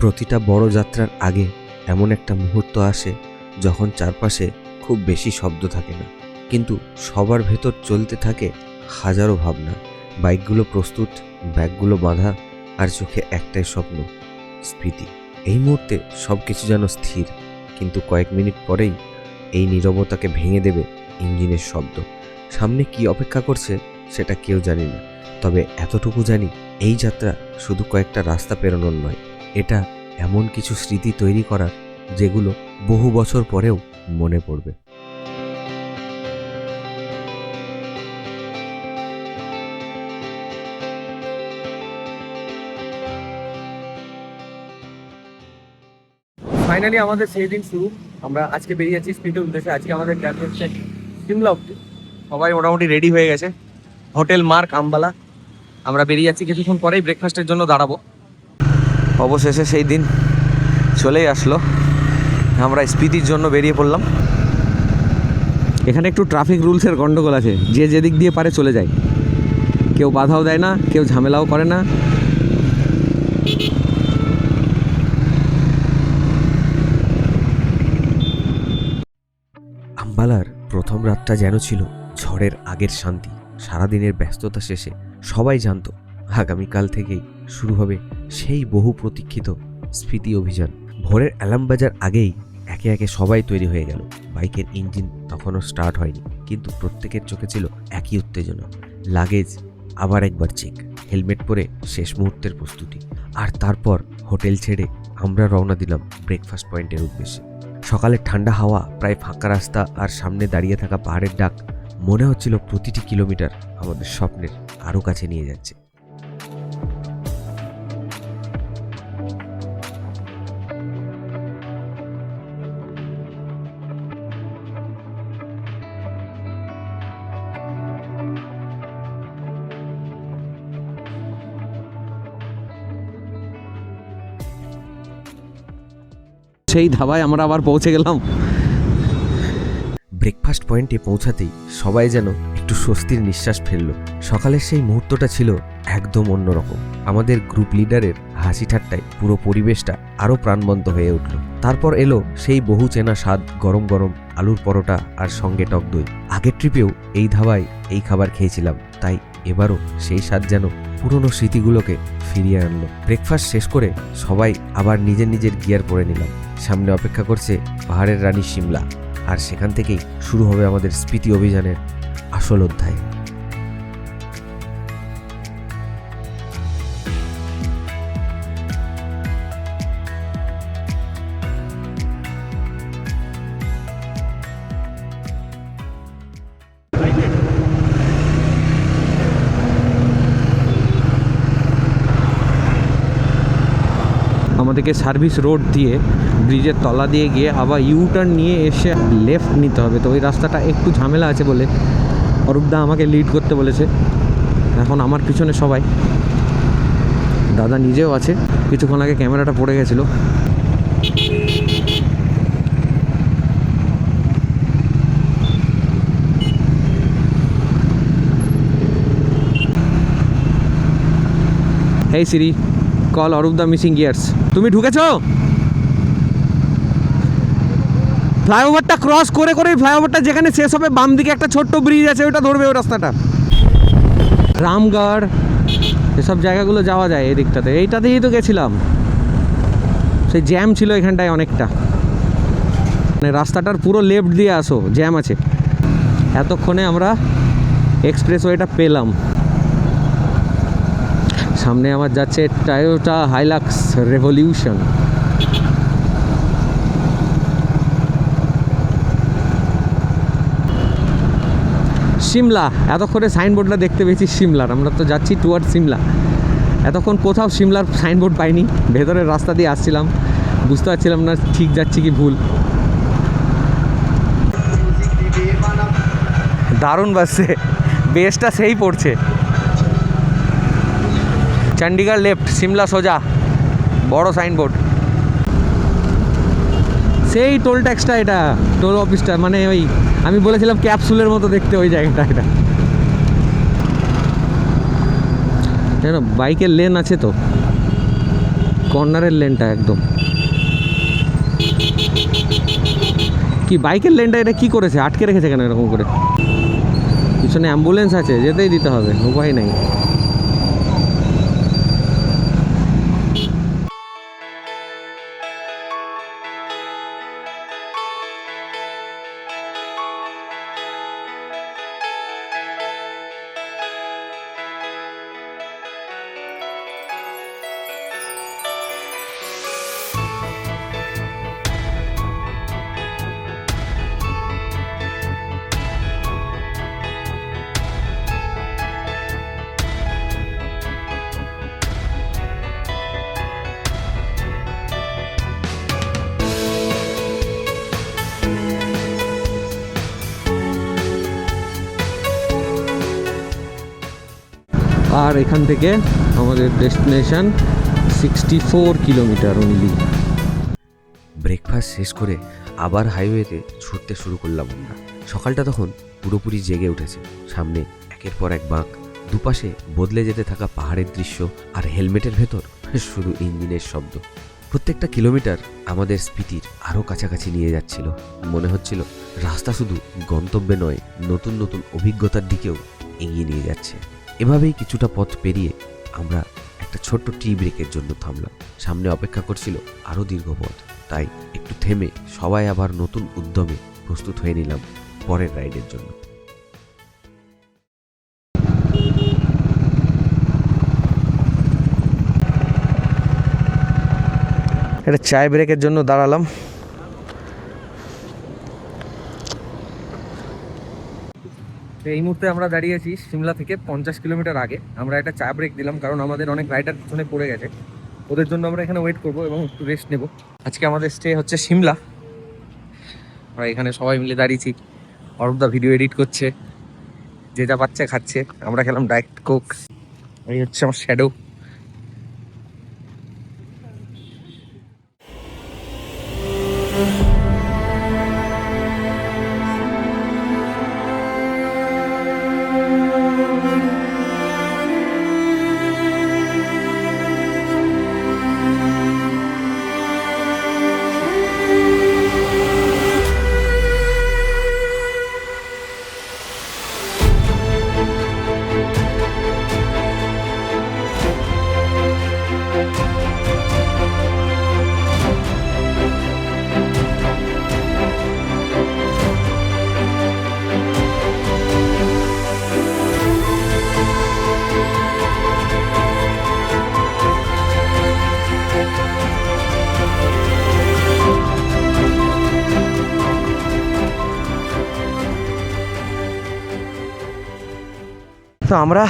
প্রতিটা বড় যাত্রার আগে এমন একটা মুহূর্ত আসে যখন চারপাশে খুব বেশি শব্দ থাকে না, কিন্তু সবার ভেতর চলতে থাকে হাজারো ভাবনা। বাইকগুলো প্রস্তুত, ব্যাগগুলো বাঁধা, আর চোখে একটাই স্বপ্ন, স্মৃতি। এই মুহূর্তে সব কিছু যেন স্থির, কিন্তু কয়েক মিনিট পরেই এই নীরবতাকে ভেঙে দেবে ইঞ্জিনের শব্দ। সামনে কি অপেক্ষা করছে সেটা কেউ জানি না, তবে এতটুকু জানি এই যাত্রা শুধু কয়েকটা রাস্তা পেরোনোর নয়, এটা এমন কিছু স্মৃতি তৈরি করার যেগুলো বহু বছর পরেও মনে পড়বে। ফাইনালি আমাদের সেই দিন শুরু। আমরা আজকে বেরিয়ে যাচ্ছি স্পিডের উদ্দেশ্যে। আজকে আমাদের ট্রাভেল হচ্ছে সিমলা অব্দি। সবাই মোটামুটি রেডি হয়ে গেছে। Hotel mark Ambala. আমরা বেরিয়ে যাচ্ছি, কিছুক্ষণ পরেই ব্রেকফাস্টের জন্য দাঁড়াবো। অবশেষে সেই দিন চলেই আসলো। আমরা স্পিতির জন্য বেরিয়ে পড়লাম। এখানে একটু ট্রাফিক রুলসের গন্ডগোল আছে, যে যেদিক দিয়ে পারে চলে যায়, কেউ বাধাও দেয় না, কেউ ঝামেলাও করে না। আম্বালার প্রথম রাতটা যেন ছিল ঝড়ের আগের শান্তি। সারাদিনের ব্যস্ততা শেষে সবাই জানত আগামীকাল থেকেই শুরু হবে সেই বহু প্রতীক্ষিত স্পিতি অভিযান। ভোরের অ্যালার্ম বাজার আগেই একে একে সবাই তৈরি হয়ে গেল। বাইকের ইঞ্জিন তখনও স্টার্ট হয়নি, কিন্তু প্রত্যেকের চোখে ছিল একই উত্তেজনা। লাগেজ আবার একবার চেক, হেলমেট পরে শেষ মুহূর্তের প্রস্তুতি। আর তারপর হোটেল ছেড়ে আমরা রওনা দিলাম ব্রেকফাস্ট পয়েন্টের উদ্দেশ্যে। সকালের ঠান্ডা হাওয়া, প্রায় ফাঁকা রাস্তা, আর সামনে দাঁড়িয়ে থাকা পাহাড়ের ডাক, মনে হচ্ছিল প্রতিটি কিলোমিটার আমাদের স্বপ্নের আরও কাছে নিয়ে যাচ্ছে। সেই ধাবায় আমরা আবার পৌঁছে গেলাম। ব্রেকফাস্ট পয়েন্টে পৌঁছাতেই সবাই যেন একটু স্বস্তির নিঃশ্বাস ফেলল। সকালের সেই মুহূর্তটা ছিল একদম অন্যরকম। আমাদের গ্রুপ লিডারের হাসি ঠাট্টায় পুরো পরিবেশটা আরও প্রাণবন্ত হয়ে উঠল। তারপর এলো সেই বহু চেনা স্বাদ, গরম গরম আলুর পরোটা আর সঙ্গে টক দই। আগের ট্রিপেও এই ধাবায় এই খাবার খেয়েছিলাম, তাই এবারও সেই স্বাদ যেন পুরনো স্মৃতিগুলোকে ফিরিয়ে আনলো। ব্রেকফাস্ট শেষ করে সবাই আবার নিজের নিজের গিয়ার পরে নিলাম। সামনে অপেক্ষা করছে পাহাড়ের রানী সিমলা, আর সেখান থেকেই শুরু হবে আমাদের স্পিতি অভিযানের আসল অধ্যায়। আমাদেরকে সার্ভিস রোড দিয়ে ব্রিজের তলা দিয়ে গিয়ে আবার ইউটার্ন নিয়ে এসে লেফট নিতে হবে। তো ওই রাস্তাটা একটু ঝামেলা আছে বলে অরূপদা আমাকে লিড করতে বলেছে। এখন আমার পিছনে সবাই, দাদা নিজেও আছে। কিছুক্ষণ আগে ক্যামেরাটা পড়ে গেছিলো। হেই সিরি, কল অরূপদা মিসিং গিয়ার্স। তুমি ঢুকেছো? ফ্লাইওভারটা ক্রস করে করেই ফ্লাইওভারটা যেখানে শেষ হবে বাম দিকে একটা ছোট্ট ব্রিজ আছে, ওটা ধরবে ওই রাস্তাটা। রামগড় এসব জায়গাগুলো যাওয়া যায় এই দিকটাতে। এইটাতেই তো গেছিলাম। সেই জ্যাম ছিল এখানটায় অনেকটা, মানে রাস্তাটার পুরো লেফট দিয়ে আসো, জ্যাম আছে। এতক্ষণে আমরা এক্সপ্রেসওয়েটা পেলাম। সামনে আমার যাচ্ছে টয়োটা হাইলাক্স রেভলিউশন। সিমলা, এতক্ষণে সাইনবোর্ডটা দেখতে পেয়েছি সিমলার। আমরা তো যাচ্ছি টুয়ার্ড সিমলা। এতক্ষণ কোথাও সিমলার সাইনবোর্ড পাইনি। ভেতরের রাস্তা দিয়ে আসছিলাম, বুঝতে পারছিলাম না ঠিক যাচ্ছি কি ভুল। দারুণ বাসছে, বেসটা সেই পড়ছে। চণ্ডীগড় লেফট, সিমলা সোজা, বড় সাইনবোর্ড। সেই টোল ট্যাক্সটা, এটা টোল অফিসটা, মানে ওই আমি বলেছিলাম ক্যাপসুলের মতো দেখতে ওই জায়গাটা। এটা জানো বাইকের লেন আছে তো, কর্নারের লেনটা একদম। কি বাইকের লেনটা এটা কি করেছে, আটকে রেখেছে কেন এরকম করে? পিছনে অ্যাম্বুলেন্স আছে, যেতেই দিতে হবে, উপায় নেই। আর এখান থেকে আমাদের ডেস্টিনেশন 64 কিলোমিটার অনলি। ব্রেকফাস্ট শেষ করে আবার হাইওয়েতে ছুটতে শুরু করলাম আমরা। সকালটা তখন পুরোপুরি জেগে উঠেছে। সামনে একের পর এক বাঁক, দুপাশে বদলে যেতে থাকা পাহাড়ের দৃশ্য, আর হেলমেটের ভেতর শুধু ইঞ্জিনের শব্দ। প্রত্যেকটা কিলোমিটার আমাদের স্পিতির আরও কাছাকাছি নিয়ে যাচ্ছিল। মনে হচ্ছিল রাস্তা শুধু গন্তব্যে নয়, নতুন নতুন অভিজ্ঞতার দিকেও এগিয়ে নিয়ে যাচ্ছে। এভাবেই কিছুটা পথ পেরিয়ে আমরা একটা ছোট্ট টি ব্রেকের জন্য থামলাম। সামনে অপেক্ষা করছিল আরও দীর্ঘ পথ, তাই একটু থেমে সবাই আবার নতুন উদ্যমে প্রস্তুত হয়ে নিলাম পরের রাইডের জন্য। এটা চায় ব্রেকের জন্য দাঁড়ালাম। এই মুহূর্তে আমরা দাঁড়িয়েছি সিমলা থেকে 50 কিলোমিটার আগে। আমরা একটা চা ব্রেক দিলাম কারণ আমাদের অনেক রাইডার পিছনে পড়ে গেছে। ওদের জন্য আমরা এখানে ওয়েট করবো এবং একটু রেস্ট নেব। আজকে আমাদের স্টে হচ্ছে সিমলা। আমরা এখানে সবাই মিলে দাঁড়িয়েছি। অরূপদা ভিডিও এডিট করছে, যে যা পাচ্ছে খাচ্ছে। আমরা খেলাম ডায়েট কোক। এই হচ্ছে আমার শ্যাডো। তো আমরা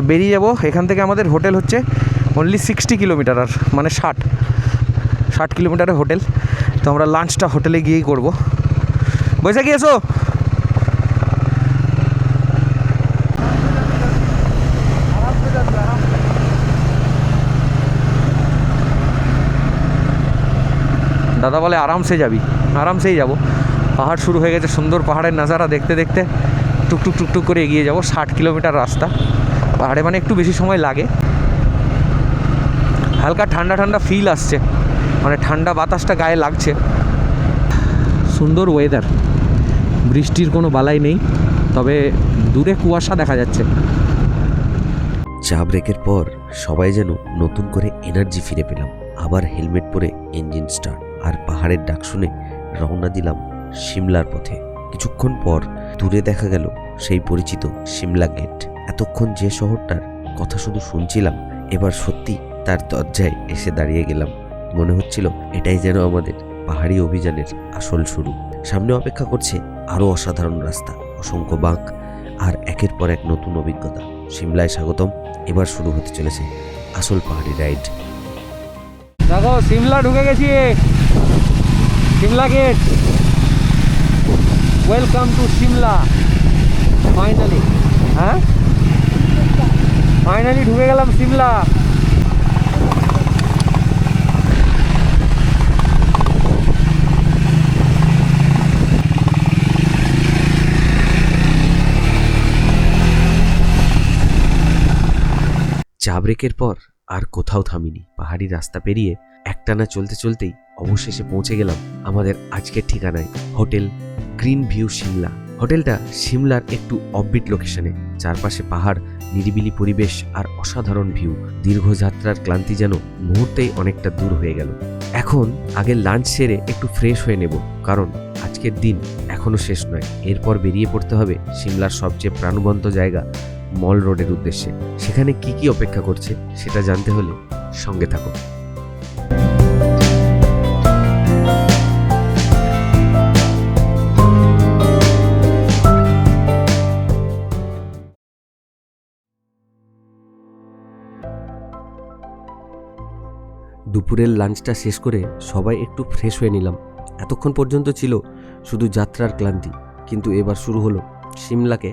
বেরিয়ে যাব এখান থেকে। আমাদের হোটেল হচ্ছে অনলি 60 কিলোমিটার, আর মানে 60 কিলোমিটারের হোটেল। তো আমরা লাঞ্চটা হোটেলে গিয়েই করব। বৈশাখী এসো। দাদা বলে আরামসে যাবি, আরামসেই যাব। পাহাড় শুরু হয়ে গেছে, সুন্দর পাহাড়ের নাজারা দেখতে দেখতে টুকটুক টুকটুক করে এগিয়ে যাব। 60 কিলোমিটার রাস্তা, পাহাড়ে মানে একটু বেশি সময় লাগে। হালকা ঠান্ডা ঠান্ডা ফিল আসছে, মানে ঠান্ডা বাতাসটা গায়ে লাগছে। সুন্দর ওয়েদার, বৃষ্টির কোনো বালাই নেই, তবে দূরে কুয়াশা দেখা যাচ্ছে। চা ব্রেকের পর সবাই যেন নতুন করে এনার্জি ফিরে পেলাম। আবার হেলমেট পরে ইঞ্জিন স্টার্ট, আর পাহাড়ের ডাক শুনে রওনা দিলাম সিমলার পথে। কিছুক্ষণ পর দূরে দেখা গেল সেই পরিচিত সিমলা গেট। এতক্ষণ যে শহরটার কথা শুধু শুনছিলাম, এবার সত্যি তার দরজায় এসে দাঁড়িয়ে গেলাম। মনে হচ্ছিল এটাই যেন আমাদের পাহাড়ি অভিযানের আসল শুরু। সামনে অপেক্ষা করছে আরও অসাধারণ রাস্তা, অসংখ্য বাঁক, আর একের পর এক নতুন অভিজ্ঞতা। সিমলায় স্বাগতম। এবার শুরু হতে চলেছে আসল পাহাড়ি রাইড। দেখো সিমলা ঢুকে গেছি, Shimla gate. Welcome to Shimla. Finally, হ্যাঁ ফাইনালি ঢুকে গেলাম সিমলা। চা ব্রেকের পর আর কোথাও থামিনি। পাহাড়ি রাস্তা পেরিয়ে একটানা চলতে চলতেই অবশেষে পৌঁছে গেলাম আমাদের আজকের ঠিকানায়, হোটেল গ্রিন ভিউ সিমলা। হোটেলটা সিমলার একটু অফবিট লোকেশনে, চারপাশে পাহাড়, নিরিবিলি পরিবেশ আর অসাধারণ ভিউ। দীর্ঘ যাত্রার ক্লান্তি যেন মুহূর্তেই অনেকটা দূর হয়ে গেল। এখন আগে লাঞ্চ সেরে একটু ফ্রেশ হয়ে নেব, কারণ আজকের দিন এখনো শেষ নয়। এরপর বেরিয়ে পড়তে হবে সিমলার সবচেয়ে প্রাণবন্ত জায়গা মল রোডের উদ্দেশ্যে। সেখানে কি কি অপেক্ষা করছে সেটা জানতে হলে সঙ্গে থাকো। দুপুরের লাঞ্চটা শেষ করে সবাই একটু ফ্রেশ হয়ে নিলাম। এতক্ষণ পর্যন্ত ছিল শুধু যাত্রার ক্লান্তি, কিন্তু এবার শুরু হলো সিমলাকে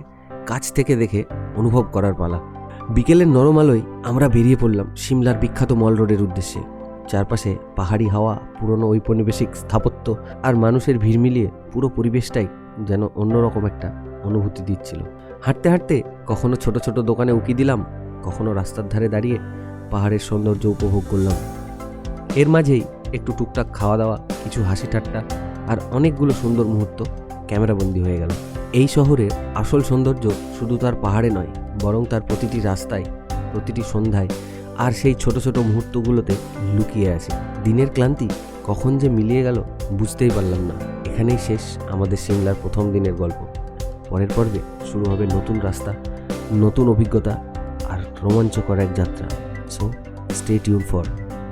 কাছ থেকে দেখে অনুভব করার পালা। বিকেলের নরম আলোয় আমরা বেরিয়ে পড়লাম সিমলার বিখ্যাত মল রোডের উদ্দেশ্যে। চারপাশে পাহাড়ি হাওয়া, পুরনো ঔপনিবেশিক স্থাপত্য আর মানুষের ভিড় মিলিয়ে পুরো পরিবেশটাই যেন অন্যরকম একটা অনুভূতি দিচ্ছিল। হাঁটতে হাঁটতে কখনো ছোট ছোট দোকানে উকি দিলাম, কখনো রাস্তার ধারে দাঁড়িয়ে পাহাড়ের সৌন্দর্য উপভোগ করলাম। এর মাঝেই একটু টুকটাক খাওয়া দাওয়া, কিছু হাসি ঠাট্টা আর অনেকগুলো সুন্দর মুহূর্ত ক্যামেরাবন্দি হয়ে গেল। এই শহরের আসল সৌন্দর্য শুধু তার পাহাড়ে নয়, বরং তার প্রতিটি রাস্তায়, প্রতিটি সন্ধ্যায় আর সেই ছোট ছোট মুহূর্তগুলোতে লুকিয়ে আছে। দিনের ক্লান্তি কখন যে মিলিয়ে গেল বুঝতেই পারলাম না। এখানেই শেষ আমাদের সিমলার প্রথম দিনের গল্প। পরের পর্বে শুরু হবে নতুন রাস্তা, নতুন অভিজ্ঞতা আর রোমাঞ্চকর এক যাত্রা। So stay tune for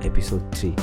episode 3.